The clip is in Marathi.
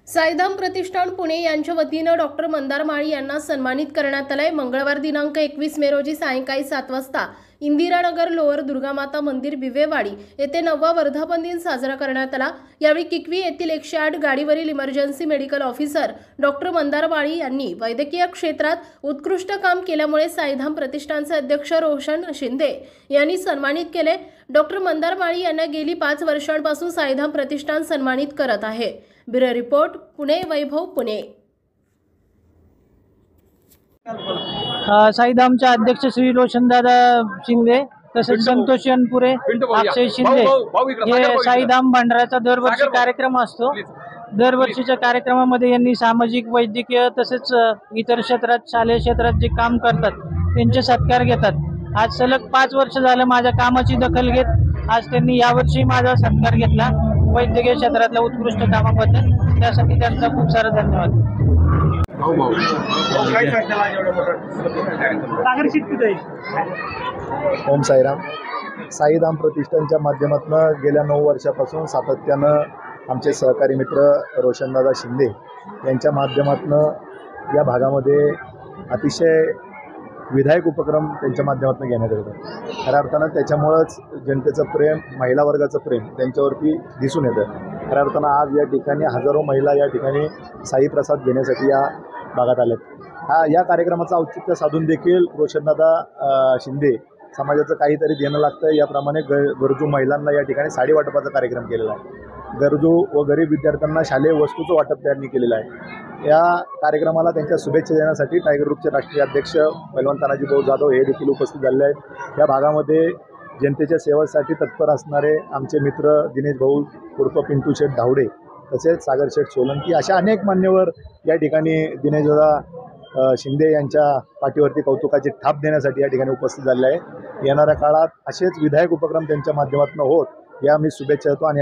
साईधाम प्रतिष्ठान पुणे यांच्या वतीनं डॉक्टर मंदार माळी यांना सन्मानित करण्यात आलंय। मंगळवार दिनांक 21 मे रोजी सायंकाळी 7 वाजता इंदिरानगर लोअर दुर्गामाता मंदिर बिवेवाडी येथे 9वा वर्धापन दिन साजरा करण्यात आला। यावेळी किकवी येथील 108 गाडीवरील emergency medical officer doctor Mandar Mali यांनी वैद्यकीय क्षेत्रात उत्कृष्ट काम केल्यामुळे साईधाम प्रतिष्ठानचे अध्यक्ष रोशन शिंदे यांनी सन्मानित केले। डॉक्टर मंदार माळी यांना गेली 5 वर्षांपासून साईधाम प्रतिष्ठान सन्मानित करत आहे। ब्युरो रिपोर्ट, पुणे वैभव, पुणे। साईधामचे अध्यक्ष श्री रोशनदादा शिंदे तसेच संतोष अनपुरे, अक्षय शिंदे हे साईधाम भंडाराचा दरवर्षी कार्यक्रम असतो। दरवर्षीच्या कार्यक्रमामध्ये यांनी सामाजिक, वैद्यकीय तसेच इतर क्षेत्रात, शालेय क्षेत्रात जे काम करतात त्यांचे सत्कार घेतात। आज सलग 5 वर्ष झालं माझ्या कामाची दखल घेत आज त्यांनी यावर्षी माझा सत्कार घेतला वैद्यकीय क्षेत्रातल्या उत्कृष्ट कामाबद्दल। त्यासाठी त्यांचा खूप सारा धन्यवाद। ओम साईराम। साईधाम प्रतिष्ठानच्या माध्यमातून गेल्या 9 वर्षापासून सातत्यानं आमचे सहकारी मित्र रोशनदादा शिंदे यांच्या माध्यमातून या भागामध्ये अतिशय विधायक उपक्रम त्यांच्या माध्यमातून घेण्यात येतात। खऱ्या अर्थानं त्याच्यामुळंच जनतेचं प्रेम, महिला वर्गाचं प्रेम त्यांच्यावरती दिसून येतं। खऱ्या अर्थानं आज या ठिकाणी हजारो महिला या ठिकाणी साई प्रसाद घेण्यासाठी या भागात आल्यात। या कार्यक्रमाचं औचित्य साधून देखील रोशनदादा शिंदे समाजाचं काहीतरी देणं लागतं याप्रमाणे गरजू महिलांना या ठिकाणी साडी वाटपाचा कार्यक्रम केलेला आहे। गरजू व गरीब विद्यार्थ्यांना शालेय वस्तूचं वाटप त्यांनी केलेलं आहे। या कार्यक्रमाला त्यांच्या शुभेच्छा देण्यासाठी टायगर ग्रुपचे राष्ट्रीय अध्यक्ष पैलवान तानाजी भाऊ जाधव हे देखील उपस्थित झालेले आहेत। या भागामध्ये जनतेच्या सेवेसाठी तत्पर असणारे आमचे मित्र दिनेश भाऊ उर्फ पिंटू शेठ धावडे तसेच सागर शेठ सोलंकी अशा अनेक मान्यवर या ठिकाणी दिनेशदादा शिंदे यांच्या पाठीवरती कौतुकाची थाप देण्यासाठी या ठिकाणी उपस्थित झालेले आहे। येणाऱ्या काळात असेच विधायक उपक्रम त्यांच्या माध्यमातून होत या मी शुभेच्छा देतो। आणि